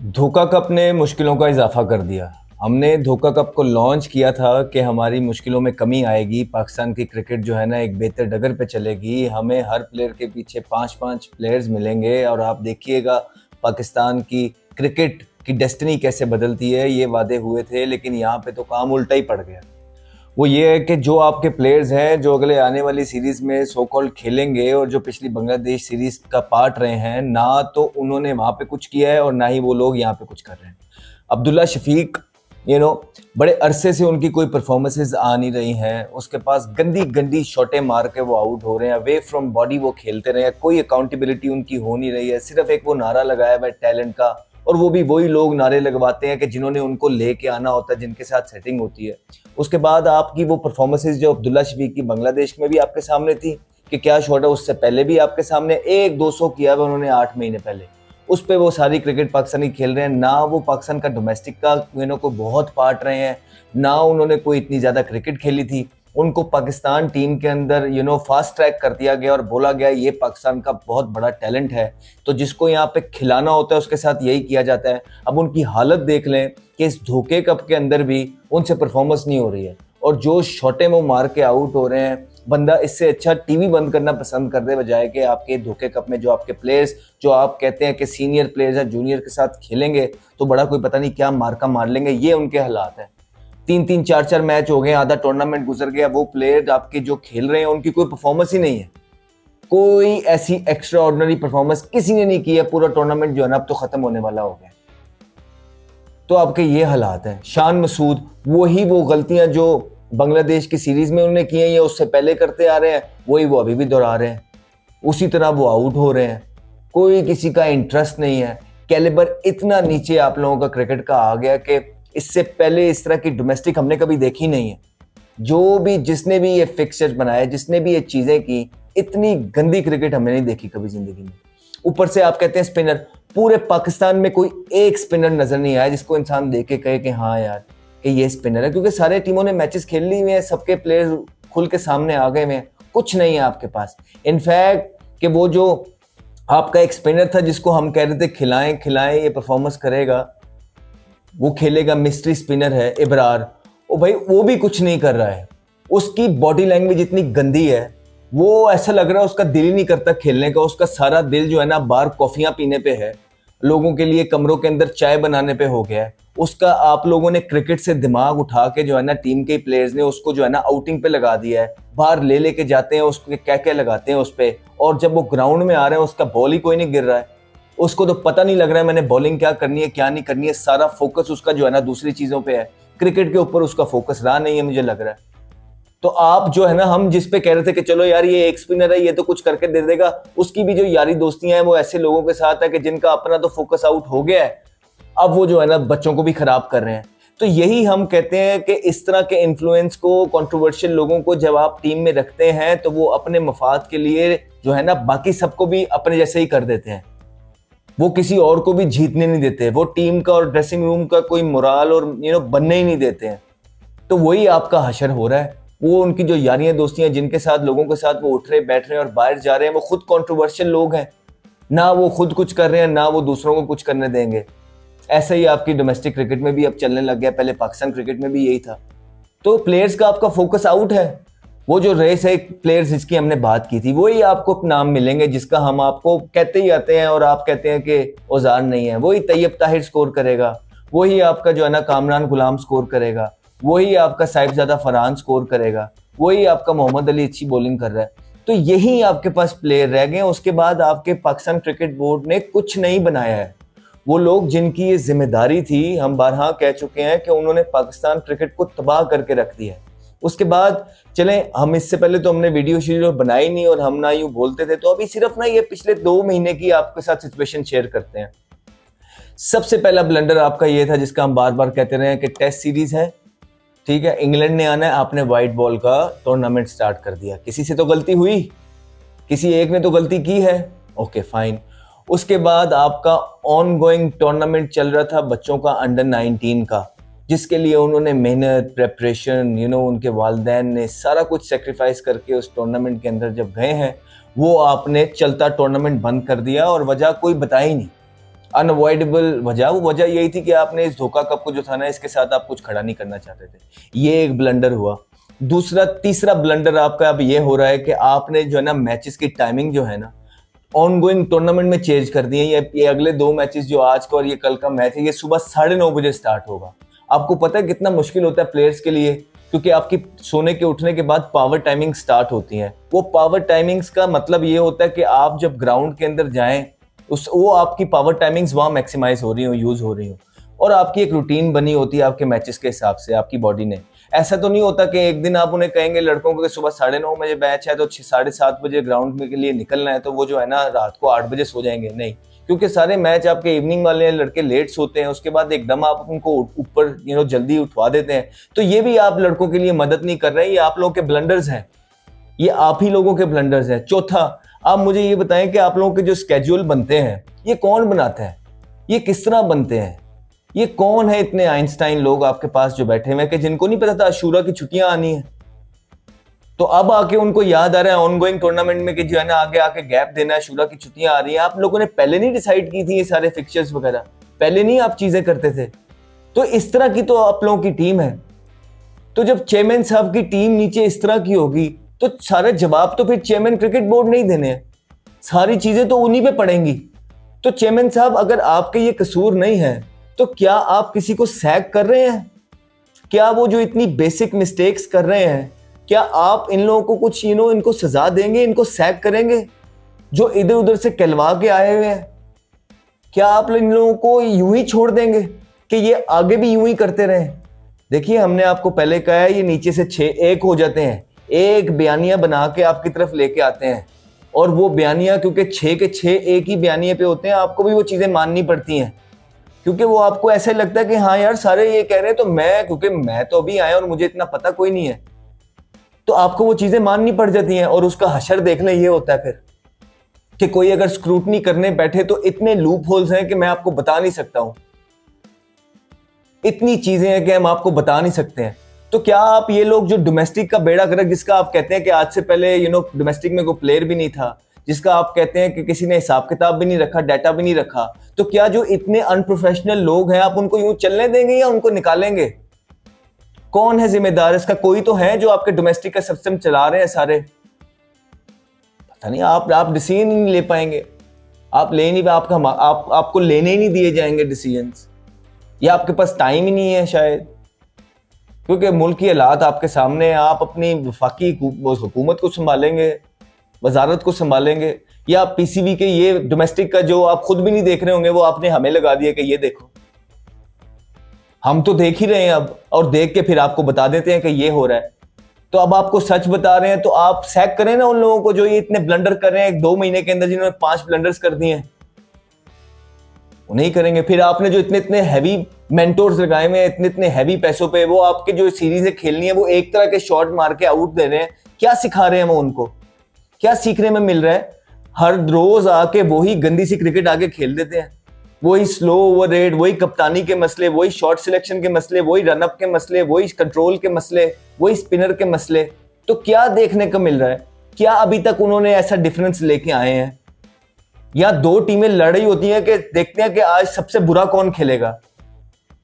धोखा कप ने मुश्किलों का इजाफा कर दिया। हमने धोखा कप को लॉन्च किया था कि हमारी मुश्किलों में कमी आएगी, पाकिस्तान की क्रिकेट जो है ना एक बेहतर डगर पे चलेगी, हमें हर प्लेयर के पीछे 5-5 प्लेयर्स मिलेंगे और आप देखिएगा पाकिस्तान की क्रिकेट की डेस्टिनी कैसे बदलती है। ये वादे हुए थे लेकिन यहाँ पे तो काम उल्टा ही पड़ गया। वो ये है कि जो आपके प्लेयर्स हैं जो अगले आने वाली सीरीज़ में सो कॉल्ड खेलेंगे और जो पिछली बांग्लादेश सीरीज़ का पार्ट रहे हैं, ना तो उन्होंने वहाँ पे कुछ किया है और ना ही वो लोग यहाँ पे कुछ कर रहे हैं। अब्दुल्ला शफीक बड़े अरसे से उनकी कोई परफॉर्मेंसेज आ नहीं रही हैं, उसके पास गंदी गंदी शॉटें मार के वो आउट हो रहे हैं, अवे फ्रॉम बॉडी वो खेलते रहे हैं, कोई अकाउंटेबिलिटी उनकी हो नहीं रही है। सिर्फ एक वो नारा लगाया हुआ है टैलेंट का, और वो भी वही लोग नारे लगवाते हैं कि जिन्होंने उनको लेके आना होता है, जिनके साथ सेटिंग होती है। उसके बाद आपकी वो परफॉर्मेंसेज जो अब्दुल्ला शफीक की बांग्लादेश में भी आपके सामने थी कि क्या शॉट है, उससे पहले भी आपके सामने 1-200 किया हुआ उन्होंने 8 महीने पहले, उस पर वो सारी क्रिकेट पाकिस्तानी खेल रहे हैं। ना वो पाकिस्तान का डोमेस्टिक का को बहुत पार्ट रहे हैं, ना उन्होंने कोई इतनी ज़्यादा क्रिकेट खेली थी। उनको पाकिस्तान टीम के अंदर फास्ट ट्रैक कर दिया गया और बोला गया ये पाकिस्तान का बहुत बड़ा टैलेंट है, तो जिसको यहाँ पे खिलाना होता है उसके साथ यही किया जाता है। अब उनकी हालत देख लें कि इस धोखे कप के अंदर भी उनसे परफॉर्मेंस नहीं हो रही है, और जो शॉटें वो मार के आउट हो रहे हैं, बंदा इससे अच्छा टीवी बंद करना पसंद कर दे, बजाय कि आपके धोखे कप में जो आपके प्लेयर्स जो आप कहते हैं कि सीनियर प्लेयर्स हैं जूनियर के साथ खेलेंगे तो बड़ा कोई पता नहीं क्या मार्का मार लेंगे। ये उनके हालात हैं। 3-3 4-4 मैच हो गए, आधा टूर्नामेंट गुजर गया, वो प्लेयर आपके जो खेल रहे हैं उनकी कोई परफॉर्मेंस ही नहीं है। कोई ऐसी एक्स्ट्रा ऑर्डिनरी परफॉर्मेंस किसी ने नहीं की है। पूरा टूर्नामेंट जो है ना अब तो खत्म होने वाला हो गया। तो आपके ये हालात हैं। शान मसूद वही वो गलतियां जो बांग्लादेश की सीरीज में उन्होंने की हैं या उससे पहले करते आ रहे हैं, वही वो अभी भी दोहरा रहे हैं। उसी तरह वो आउट हो रहे हैं, कोई किसी का इंटरेस्ट नहीं है। कैलिबर इतना नीचे आप लोगों का क्रिकेट का आ गया कि इससे पहले इस तरह की डोमेस्टिक हमने कभी देखी नहीं है। जो भी जिसने भी ये फिक्सचर बनाए, जिसने भी ये चीजें की, इतनी गंदी क्रिकेट हमने नहीं देखी कभी जिंदगी में। ऊपर से आप कहते हैं स्पिनर, पूरे पाकिस्तान में कोई एक स्पिनर नजर नहीं आया जिसको इंसान देख के कहे कि हाँ यार कि ये स्पिनर है, क्योंकि सारे टीमों ने मैचेस खेल ली हुए हैं, सबके प्लेयर्स खुल के सामने आ गए हैं, कुछ नहीं है आपके पास। इनफैक्ट कि वो जो आपका एक स्पिनर था जिसको हम कह रहे थे खिलाएं खिलाएं ये परफॉर्मेंस करेगा, वो खेलेगा, मिस्ट्री स्पिनर है इब्रार, ओ भाई वो भी कुछ नहीं कर रहा है। उसकी बॉडी लैंग्वेज इतनी गंदी है, वो ऐसा लग रहा है उसका दिल ही नहीं करता खेलने का। उसका सारा दिल जो है ना बाहर कॉफियां पीने पे है, लोगों के लिए कमरों के अंदर चाय बनाने पे हो गया है उसका। आप लोगों ने क्रिकेट से दिमाग उठा के जो है ना टीम के प्लेयर्स ने उसको जो है ना आउटिंग पे लगा दिया है, बाहर ले लेके जाते हैं उसको, क्या लगाते हैं उस पे, और जब वो ग्राउंड में आ रहे हैं उसका बॉल ही कोई नहीं गिर रहा है। उसको तो पता नहीं लग रहा है मैंने बॉलिंग क्या करनी है क्या नहीं करनी है। सारा फोकस उसका जो है ना दूसरी चीजों पे है, क्रिकेट के ऊपर उसका फोकस रहा नहीं है मुझे लग रहा है। तो आप जो है ना, हम जिस पे कह रहे थे कि चलो यार ये एक स्पिनर है, ये तो कुछ करके दे देगा, उसकी भी जो यारी दोस्तियां हैं वो ऐसे लोगों के साथ है कि जिनका अपना तो फोकस आउट हो गया है, अब वो जो है ना बच्चों को भी खराब कर रहे हैं। तो यही हम कहते हैं कि इस तरह के इन्फ्लुएंस को, कंट्रोवर्शियल लोगों को जब आप टीम में रखते हैं तो वो अपने मफाद के लिए जो है ना बाकी सबको भी अपने जैसे ही कर देते हैं। वो किसी और को भी जीतने नहीं देते, वो टीम का और ड्रेसिंग रूम का कोई मोराल और बनने ही नहीं देते हैं। तो वही आपका हशर हो रहा है। वो उनकी जो यारियां दोस्तियां जिनके साथ लोगों के साथ वो उठ रहे बैठ रहे हैं और बाहर जा रहे हैं, वो खुद कंट्रोवर्शियल लोग हैं, ना वो खुद कुछ कर रहे हैं ना वो दूसरों को कुछ करने देंगे। ऐसा ही आपकी डोमेस्टिक क्रिकेट में भी अब चलने लग गया, पहले पाकिस्तान क्रिकेट में भी यही था। तो प्लेयर्स का आपका फोकस आउट है। वो जो रेस है प्लेयर्स जिसकी हमने बात की थी, वही आपको नाम मिलेंगे जिसका हम आपको कहते ही आते हैं और आप कहते हैं कि औजार नहीं है। वही तैयब ताहिर स्कोर करेगा, वही आपका जो है ना कामरान गुलाम स्कोर करेगा, वही आपका साहिबजादा फरहान स्कोर करेगा, वही आपका मोहम्मद अली अच्छी बॉलिंग कर रहा है। तो यही आपके पास प्लेयर रह गए। उसके बाद आपके पाकिस्तान क्रिकेट बोर्ड ने कुछ नहीं बनाया है। वो लोग जिनकी ये जिम्मेदारी थी, हम बारहा कह चुके हैं कि उन्होंने पाकिस्तान क्रिकेट को तबाह करके रख दिया है। उसके बाद चलें, हम इससे पहले तो हमने वीडियो बनाई नहीं और हम ना यूं बोलते थे, तो अभी सिर्फ ना ये पिछले 2 महीने की आपके साथ सिचुएशन शेयर करते हैं। सबसे पहला ब्लंडर आपका ये था जिसका हम बार बार कहते रहे कि टेस्ट सीरीज है, ठीक है, इंग्लैंड ने आना है, आपने व्हाइट बॉल का टूर्नामेंट स्टार्ट कर दिया। किसी से तो गलती हुई, किसी एक ने तो गलती की है, ओके फाइन। उसके बाद आपका ऑन गोइंग टूर्नामेंट चल रहा था बच्चों का अंडर 19 का, जिसके लिए उन्होंने मेहनत, प्रेपरेशन, उनके वालिदैन ने सारा कुछ सेक्रीफाइस करके उस टूर्नामेंट के अंदर जब गए हैं, वो आपने चलता टूर्नामेंट बंद कर दिया और वजह कोई बताई नहीं। अनअवॉइडेबल वजह, वो वजह यही थी कि आपने इस धोखा कप को जो था ना, इसके साथ आप कुछ खड़ा नहीं करना चाहते थे। ये एक ब्लंडर हुआ। तीसरा ब्लंडर आपका अब ये हो रहा है कि आपने जो है ना मैचेस की टाइमिंग जो है ना ऑनगोइंग टूर्नामेंट में चेंज कर दी है। ये अगले 2 मैचेस जो आज का और ये कल का मैच है, ये सुबह 9:30 बजे स्टार्ट होगा। आपको पता है कितना मुश्किल होता है प्लेयर्स के लिए, क्योंकि आपकी सोने के उठने के बाद पावर टाइमिंग स्टार्ट होती है। वो पावर टाइमिंग्स का मतलब ये होता है कि आप जब ग्राउंड के अंदर जाएं, वो आपकी पावर टाइमिंग्स वहां मैक्सिमाइज हो रही हो, यूज हो रही हो, और आपकी एक रूटीन बनी होती है आपके मैचेस के हिसाब से आपकी बॉडी ने। ऐसा तो नहीं होता कि एक दिन आप उन्हें कहेंगे लड़कों को कि सुबह 9:30 बजे मैच है तो 7:30 बजे ग्राउंड में के लिए निकलना है, तो वो जो है ना रात को 8 बजे सो जाएंगे। नहीं, क्योंकि सारे मैच आपके इवनिंग वाले लड़के लेट सोते हैं, उसके बाद एकदम आप उनको ऊपर जल्दी उठवा देते हैं। तो ये भी आप लड़कों के लिए मदद नहीं कर रहे हैं, ये आप लोगों के ब्लंडर्स हैं, ये आप ही लोगों के ब्लंडर्स हैं। चौथा, आप मुझे ये बताएं कि आप लोगों के जो स्केड्यूल बनते हैं ये कौन बनाता है, ये किस तरह बनते हैं, ये कौन है इतने आइंस्टाइन लोग आपके पास जो बैठे हुए हैं कि जिनको नहीं पता था अशूरा की छुट्टियां आनी है, तो अब आके उनको याद आ रहा है ऑनगोइंग टूर्नामेंट में कि जो है ना आगे आके गैप देना है, अशूरा की छुट्टियां आ रही है। आप लोगों ने पहले नहीं डिसाइड की थी ये सारे फिक्चर्स वगैरह, पहले नहीं आप चीजें करते थे? तो इस तरह की तो आप लोगों की टीम है। तो जब चेयरमैन साहब की टीम नीचे इस तरह की होगी तो सारे जवाब तो फिर चेयरमैन क्रिकेट बोर्ड नहीं देने हैं, सारी चीजें तो उन्हीं पे पड़ेंगी। तो चेयरमैन साहब, अगर आपके ये कसूर नहीं है तो क्या आप किसी को सैक कर रहे हैं? क्या वो जो इतनी बेसिक मिस्टेक्स कर रहे हैं, क्या आप इन लोगों को कुछ इनको सजा देंगे, इनको सैक करेंगे जो इधर उधर से कहलवा के आए हुए हैं? क्या आप इन लोगों को यूं ही छोड़ देंगे कि ये आगे भी यूं ही करते रहें? देखिए, हमने आपको पहले कहा है, ये नीचे से 6 एक हो जाते हैं, एक बयानिया बना के आपकी तरफ लेके आते हैं, और वो बयानिया क्योंकि 6 के 6 एक ही बयानिए पे होते हैं, आपको भी वो चीजें माननी पड़ती हैं, क्योंकि वो आपको ऐसे लगता है कि हाँ यार सारे ये कह रहे हैं तो क्योंकि मैं तो अभी आया और मुझे इतना पता कोई नहीं है, तो आपको वो चीजें माननी पड़ जाती हैं। और उसका हशर देख लें, ये होता है फिर कि कोई अगर स्क्रूटनी करने बैठे तो इतने लूप होल्स हैं कि मैं आपको बता नहीं सकता हूं, इतनी चीजें हैं कि हम आपको बता नहीं सकते हैं। तो क्या आप ये लोग जो डोमेस्टिक का बेड़ा गर्क, जिसका आप कहते हैं कि आज से पहले डोमेस्टिक में कोई प्लेयर भी नहीं था, जिसका आप कहते हैं कि किसी ने हिसाब किताब भी नहीं रखा, डाटा भी नहीं रखा, तो क्या जो इतने अनप्रोफेशनल लोग हैं आप उनको यूं चलने देंगे या उनको निकालेंगे? कौन है जिम्मेदार इसका? कोई तो है जो आपके डोमेस्टिक का सिस्टम चला रहे हैं सारे। पता नहीं, आप डिसीजन नहीं ले पाएंगे, आप ले नहीं, आपको लेने ही नहीं दिए जाएंगे डिसीजंस, या आपके पास टाइम ही नहीं है शायद, क्योंकि मुल्क की हालात आपके सामने है। आप अपनी वफाकी हुकूमत को संभालेंगे, वजारत को संभालेंगे, या पीसीबी के ये डोमेस्टिक का जो आप खुद भी नहीं देख रहे होंगे वो आपने हमें लगा दिया कि ये देखो। हम तो देख ही रहे हैं अब, और देख के फिर आपको बता देते हैं कि ये हो रहा है। तो अब आपको सच बता रहे हैं तो आप सैक करें ना उन लोगों को जो ये इतने ब्लंडर कर रहे हैं 2 महीने के अंदर, जिन्होंने 5 ब्लंडर्स कर दिए हैं, नहीं करेंगे। फिर आपने जो इतने इतने हैवी मेंटोर्स लगाए हुए हैं, इतने इतने हैवी पैसों पे, वो आपके जो सीरीज खेलनी है वो एक तरह के शॉट मार के आउट दे रहे हैं। क्या सिखा रहे हैं वो उनको? क्या सीखने में मिल रहा है? हर रोज आके वही गंदी सी क्रिकेट आके खेल देते हैं, वही स्लो ओवर रेट, वही कप्तानी के मसले, वही शॉट सिलेक्शन के मसले, वही रनअप के मसले, वही कंट्रोल के मसले, वही स्पिनर के मसले। तो क्या देखने को मिल रहा है? क्या अभी तक उन्होंने ऐसा डिफरेंस लेके आए हैं? या 2 टीमें लड़ रही होती हैं कि देखते हैं कि आज सबसे बुरा कौन खेलेगा।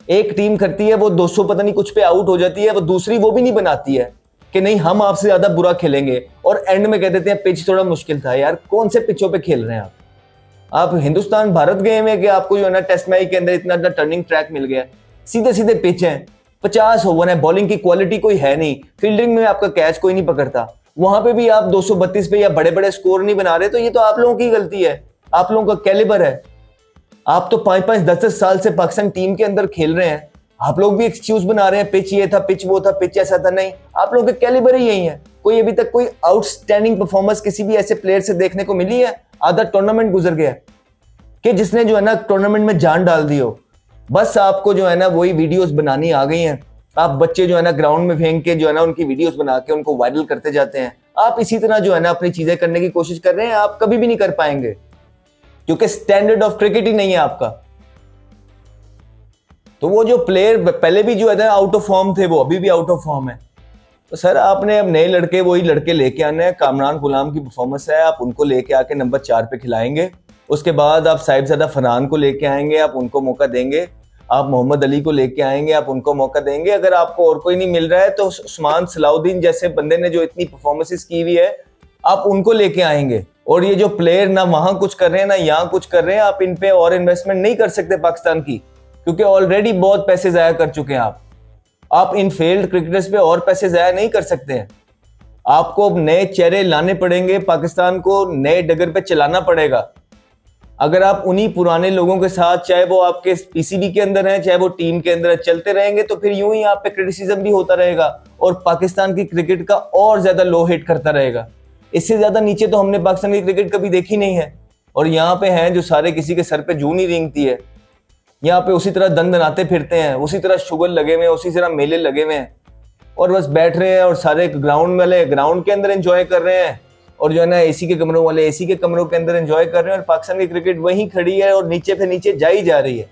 एक टीम करती है वो 200 पता नहीं कुछ पे आउट हो जाती है, वो दूसरी वो भी नहीं बनाती है कि नहीं हम आपसे ज्यादा बुरा खेलेंगे, और एंड में कह देते हैं पिच थोड़ा मुश्किल था। यार कौन से पिचों पे खेल रहे हैं आप हिंदुस्तान भारत गए हैं कि आपको जो है ना टेस्ट मैच के अंदर इतना टर्निंग ट्रैक मिल गया? सीधे सीधे पिच हैं, 50 ओवर है, बॉलिंग की क्वालिटी कोई है नहीं, फील्डिंग में आपका कैच कोई नहीं पकड़ता, वहां पे भी आप 232 पे या बड़े बड़े स्कोर नहीं बना रहे। तो ये तो आप लोगों की गलती है, आप लोगों का कैलिबर है। आप तो 5-5, 10-10 साल से पाकिस्तान टीम के अंदर खेल रहे हैं, आप लोग भी एक्सक्यूज बना रहे हैं, पिच ये था, पिच वो था, पिच ऐसा था। नहीं, आप लोगों के कैलिबर ही यही है। कोई अभी तक कोई आउटस्टैंडिंग परफॉर्मेंस किसी भी ऐसे प्लेयर से देखने को मिली है? आधा टूर्नामेंट गुजर गया कि जिसने जो है ना टूर्नामेंट में जान डाल दी हो। बस आपको जो है ना वही वीडियोस बनानी आ गई हैं। आप बच्चे जो है ना ग्राउंड में फेंक के जो है ना उनकी वीडियोस बना के उनको वायरल करते जाते हैं। आप इसी तरह जो है ना अपनी चीजें करने की कोशिश कर रहे हैं, आप कभी भी नहीं कर पाएंगे क्योंकि स्टैंडर्ड ऑफ क्रिकेट ही नहीं है आपका। तो वो जो प्लेयर पहले भी जो है ना आउट ऑफ फॉर्म थे, वो अभी भी आउट ऑफ फॉर्म है। तो सर आपने अब नए लड़के, वही लड़के लेके आने हैं। कामरान गुलाम की परफॉर्मेंस है, आप उनको लेके आके नंबर 4 पे खिलाएंगे उसके बाद आप साहिबजादा फरहान को लेके आएंगे, आप उनको मौका देंगे। आप मोहम्मद अली को लेके आएंगे, आप उनको मौका देंगे। अगर आपको और कोई नहीं मिल रहा है तो उस्मान सलाउद्दीन जैसे बंदे ने जो इतनी परफॉर्मेंसेस की हुई है, आप उनको लेके आएंगे। और ये जो प्लेयर ना वहां कुछ कर रहे हैं ना यहाँ कुछ कर रहे हैं, आप इन पे और इन्वेस्टमेंट नहीं कर सकते पाकिस्तान की, क्योंकि ऑलरेडी बहुत पैसे जाया कर चुके हैं आप इन फेल्ड क्रिकेटर्स पे और पैसे जाया नहीं कर सकते हैं। आपको अब नए चेहरे लाने पड़ेंगे, पाकिस्तान को नए डगर पे चलाना पड़ेगा। अगर आप उन्हीं पुराने लोगों के साथ, चाहे वो आपके पीसीबी के अंदर हैं, चाहे वो टीम के अंदर चलते रहेंगे, तो फिर यूं ही आप पे क्रिटिसिज्म भी होता रहेगा और पाकिस्तान की क्रिकेट का और ज्यादा लो हिट करता रहेगा। इससे ज्यादा नीचे तो हमने पाकिस्तान की क्रिकेट कभी देखी नहीं है। और यहाँ पे हैं जो सारे किसी के सर पे जूं नहीं रेंगती है, यहाँ पे उसी तरह दंदनाते फिरते हैं, उसी तरह शुगर लगे हुए हैं, उसी तरह मेले लगे हुए हैं और बस बैठ रहे हैं। और सारे ग्राउंड वाले ग्राउंड के अंदर एंजॉय कर रहे हैं और जो है ना एसी के कमरों वाले एसी के कमरों के अंदर एंजॉय कर रहे हैं। और पाकिस्तान की क्रिकेट वहीं खड़ी है और नीचे पे नीचे जाई जा रही है।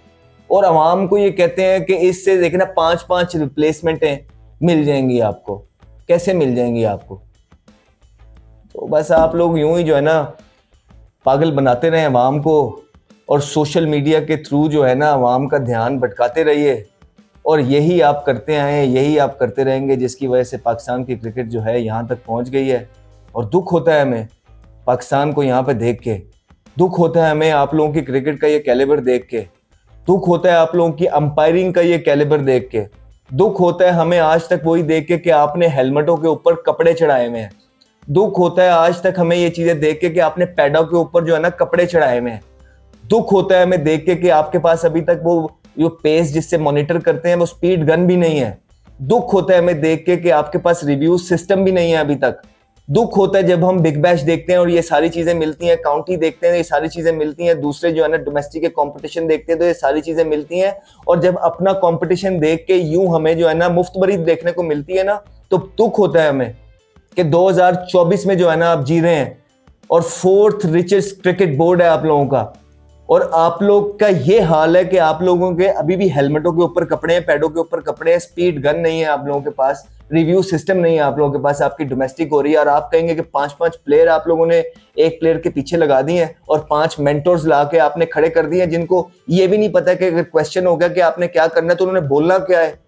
और अवाम को ये कहते हैं कि इससे देखना 5-5 रिप्लेसमेंटें मिल जाएंगी आपको। कैसे मिल जाएंगी आपको? तो बस आप लोग यूं ही जो है ना पागल बनाते रहे अवाम को और सोशल मीडिया के थ्रू जो है ना अवाम का ध्यान भटकाते रहिए। और यही आप करते आए, यही आप करते रहेंगे, जिसकी वजह से पाकिस्तान की क्रिकेट जो है यहाँ तक पहुँच गई है। और दुख होता है हमें पाकिस्तान को यहाँ पे देख के, दुख होता है हमें आप लोगों की क्रिकेट का ये कैलिबर देख के, दुख होता है आप लोगों की अंपायरिंग का ये कैलिबर देख के, दुख होता है हमें आज तक वही देख के कि आपने हेलमेटों के ऊपर कपड़े चढ़ाए हुए हैं, दुख होता है आज तक हमें ये चीजें देख के कि आपने पैडों के ऊपर जो है ना कपड़े चढ़ाए हुए हैं, दुख होता है हमें देख के कि आपके पास अभी तक वो जो पेस जिससे मॉनिटर करते हैं वो स्पीड गन भी नहीं है, दुख होता है हमें देख के कि आपके पास रिव्यू सिस्टम भी नहीं है अभी तक, दुख होता है जब हम बिग बैश देखते हैं और ये सारी चीजें मिलती हैं, काउंटी देखते हैं ये सारी चीजें मिलती हैं, दूसरे जो है ना डोमेस्टिक के कंपटीशन देखते हैं तो ये सारी चीजें मिलती हैं। और जब अपना कंपटीशन देख के यूं हमें जो है ना मुफ्त बरी देखने को मिलती है ना, तो दुख होता है हमें कि 2024 में जो है ना आप जी रहे हैं और 4th रिचेस्ट क्रिकेट बोर्ड है आप लोगों का, और आप लोग का ये हाल है कि आप लोगों के अभी भी हेलमेटों के ऊपर कपड़े हैं, पैडों के ऊपर कपड़े हैं, स्पीड गन नहीं है आप लोगों के पास, रिव्यू सिस्टम नहीं है आप लोगों के पास, आपकी डोमेस्टिक हो रही है। और आप कहेंगे कि 5-5 प्लेयर आप लोगों ने एक प्लेयर के पीछे लगा दिए हैं और 5 मेंटोर्स ला के आपने खड़े कर दिए हैं, जिनको ये भी नहीं पता कि अगर क्वेश्चन हो गया कि आपने क्या करना है तो उन्होंने बोलना क्या है।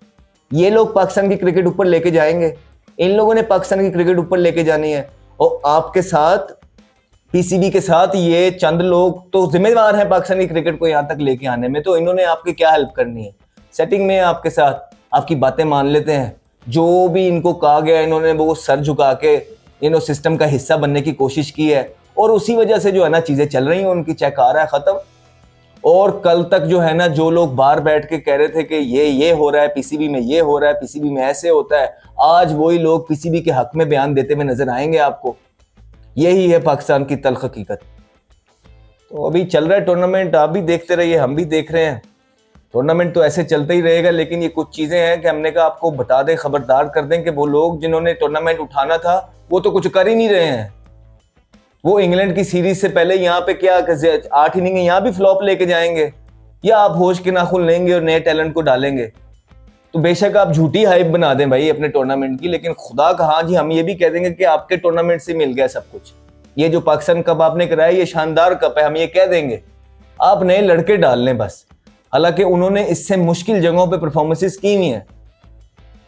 ये लोग पाकिस्तान की क्रिकेट ऊपर लेके जाएंगे, इन लोगों ने पाकिस्तान की क्रिकेट ऊपर लेके जानी है। और आपके साथ पीसीबी के साथ ये चंद लोग तो जिम्मेदार हैं पाकिस्तानी क्रिकेट को यहाँ तक लेके आने में, तो इन्होंने आपकी क्या हेल्प करनी है? सेटिंग में आपके साथ आपकी बातें मान लेते हैं, जो भी इनको कहा गया इन्होंने वो सर झुका के सिस्टम का हिस्सा बनने की कोशिश की है और उसी वजह से जो है ना चीजें चल रही हैं, उनकी चेक आ रहा है खत्म। और कल तक जो है ना जो लोग बाहर बैठ के कह रहे थे कि ये हो रहा है पीसीबी में, ये हो रहा है पीसीबी में, ऐसे होता है, आज वही लोग पीसीबी के हक में बयान देते हुए नजर आएंगे आपको। यही है पाकिस्तान की तल्ख हकीकत। तो अभी चल रहा है टूर्नामेंट, आप भी देखते रहिए, हम भी देख रहे हैं, टूर्नामेंट तो ऐसे चलता ही रहेगा। लेकिन ये कुछ चीजें हैं कि हमने कहा आपको बता दें, खबरदार कर दें कि वो लोग जिन्होंने टूर्नामेंट उठाना था वो तो कुछ कर ही नहीं रहे हैं। वो इंग्लैंड की सीरीज से पहले यहाँ पे क्या 8 इनिंग यहाँ भी फ्लॉप लेके जाएंगे, या आप होश के नाखून लेंगे और नए टैलेंट को डालेंगे। तो बेशक आप झूठी हाइप बना दें भाई अपने टूर्नामेंट की, लेकिन खुदा कहा जी हम ये भी कह देंगे कि आपके टूर्नामेंट से मिल गया सब कुछ। ये जो पाकिस्तान कप आपने कराया ये शानदार कप है, हम ये कह देंगे, आप नए लड़के डाल लें बस। हालांकि उन्होंने इससे मुश्किल जगहों पे परफॉर्मेंसेस की हुई हैं,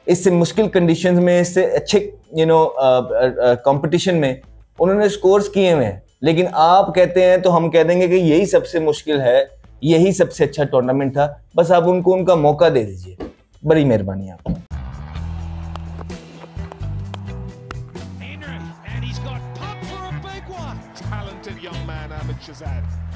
इससे मुश्किल कंडीशंस में, इससे अच्छे कंपटीशन में उन्होंने स्कोर्स किए हुए हैं। लेकिन आप कहते हैं तो हम कह देंगे कि यही सबसे मुश्किल है, यही सबसे अच्छा टूर्नामेंट था, बस आप उनको उनका मौका दे दीजिए। बड़ी मेहरबानी आपकी।